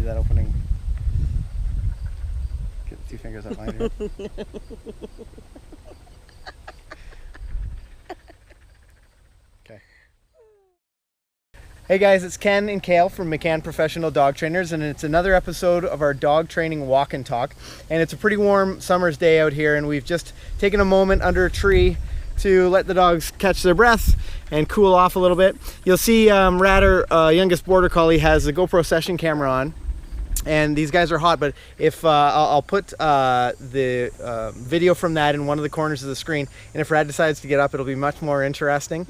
that opening. Get the 2 fingers up my ear. Okay. Hey guys, it's Ken and Kale from McCann Professional Dog Trainers, and it's another episode of our dog training walk and talk. And it's a pretty warm summer's day out here, and we've just taken a moment under a tree to let the dogs catch their breath and cool off a little bit. You'll see Radder, youngest border collie, has a GoPro session camera on, and these guys are hot. But if I'll put the video from that in one of the corners of the screen, and if Rad decides to get up, it'll be much more interesting.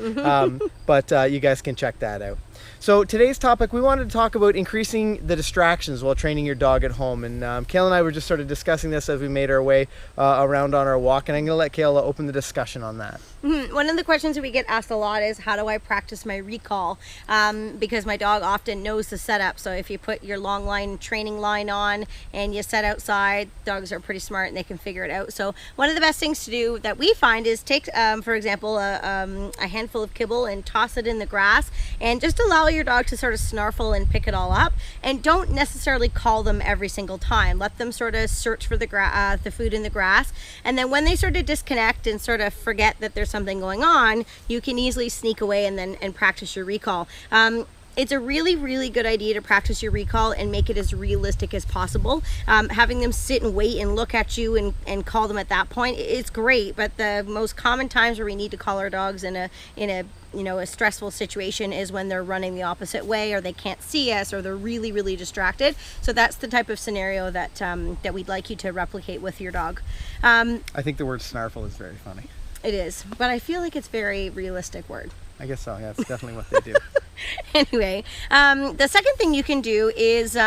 But you guys can check that out. So today's topic, we wanted to talk about increasing the distractions while training your dog at home. And Kale and I were just sort of discussing this as we made our way around on our walk, and I'm going to let Kale open the discussion on that. One of the questions that we get asked a lot is, how do I practice my recall? Because my dog often knows the setup. So if you put your long line training line on and you set outside, dogs are pretty smart and they can figure it out. So one of the best things to do that we find is take, for example, a handful of kibble and toss it in the grass, and just allow your dog to sort of snarfle and pick it all up, and don't necessarily call them every single time. Let them sort of search for the food in the grass, and then when they sort of disconnect and sort of forget that there's something going on, you can easily sneak away and practice your recall. It's a really, really good idea to practice your recall and make it as realistic as possible. Having them sit and wait and look at you and call them at that point, it's great, but the most common times where we need to call our dogs in a stressful situation is when they're running the opposite way, or they can't see us, or they're really, really distracted. So that's the type of scenario that that we'd like you to replicate with your dog. I think the word snarfle is very funny. It is, but I feel like it's a very realistic word. I guess so, yeah, it's definitely what they do. Anyway, the second thing you can do is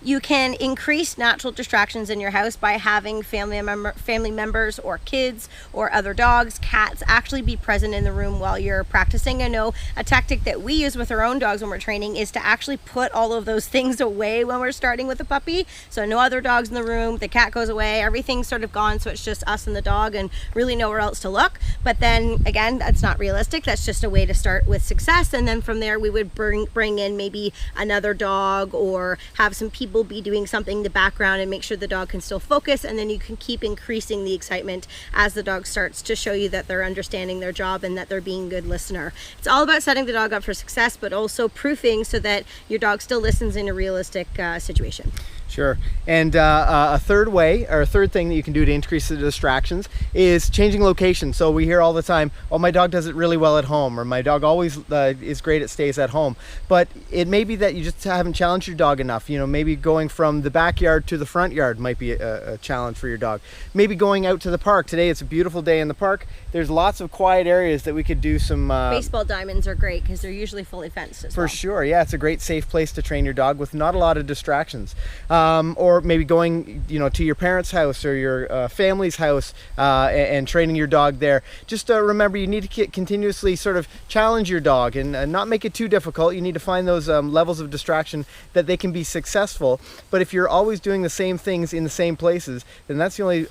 you can increase natural distractions in your house by having family members or kids or other dogs, cats, actually be present in the room while you're practicing. I know a tactic that we use with our own dogs when we're training is to actually put all of those things away when we're starting with a puppy. So no other dogs in the room, the cat goes away, everything's sort of gone, so it's just us and the dog and really nowhere else to look. But then again, that's not realistic. That's just a way to start with success, and then from there we would bring in maybe another dog, or have some people be doing something in the background and make sure the dog can still focus, and then you can keep increasing the excitement as the dog starts to show you that they're understanding their job and that they're being a good listener. It's all about setting the dog up for success, but also proofing so that your dog still listens in a realistic situation. Sure. And a third way, or a third thing that you can do to increase the distractions, is changing location. So we hear all the time, oh, my dog does it really well at home, or my dog always is great at stays at home. But it may be that you just haven't challenged your dog enough. You know, maybe going from the backyard to the front yard might be a challenge for your dog. Maybe going out to the park. Today it's a beautiful day in the park. There's lots of quiet areas that we could do some... baseball diamonds are great because they're usually fully fenced as well. For sure, yeah. It's a great safe place to train your dog with not a lot of distractions. Or maybe going, to your parents' house or your family's house and training your dog there. Just remember, you need to continuously sort of challenge your dog and not make it too difficult. You need to find those levels of distraction that they can be successful. But if you're always doing the same things in the same places, then that's the only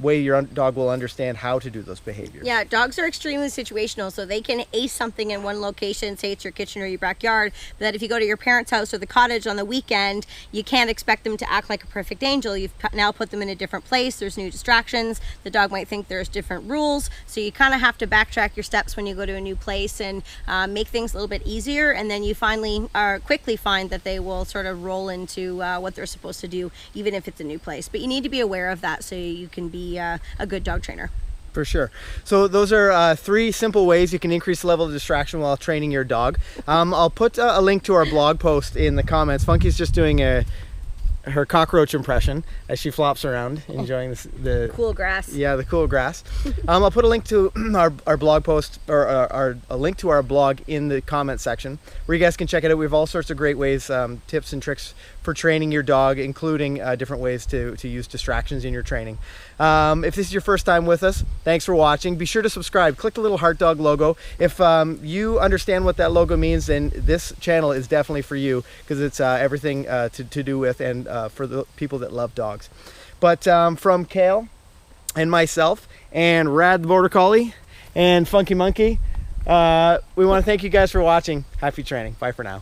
way your dog will understand how to do those behaviors. Yeah, dogs are extremely situational, so they can ace something in one location, say it's your kitchen or your backyard, but that if you go to your parents' house or the cottage on the weekend, you can't expect them to act like a perfect angel. You've now put them in a different place, there's new distractions, the dog might think there's different rules, so you kind of have to backtrack your steps when you go to a new place and make things a little bit easier, and then you quickly find that they will sort of roll into what they're supposed to do, even if it's a new place. But you need to be aware of that so you can be a good dog trainer. For sure. So those are 3 simple ways you can increase the level of distraction while training your dog. I'll put a link to our blog post in the comments. Funky's just doing her cockroach impression as she flops around, enjoying the cool grass. Yeah, the cool grass. I'll put a link to our blog post, or a link to our blog in the comment section where you guys can check it out. We have all sorts of great ways, tips and tricks for training your dog, including different ways to use distractions in your training. If this is your first time with us, thanks for watching. Be sure to subscribe. Click the little heart dog logo. If you understand what that logo means, then this channel is definitely for you, because it's everything to do with and for the people that love dogs. But from Kale and myself and Rad the Border Collie and Funky Monkey, we want to thank you guys for watching. Happy training. Bye for now.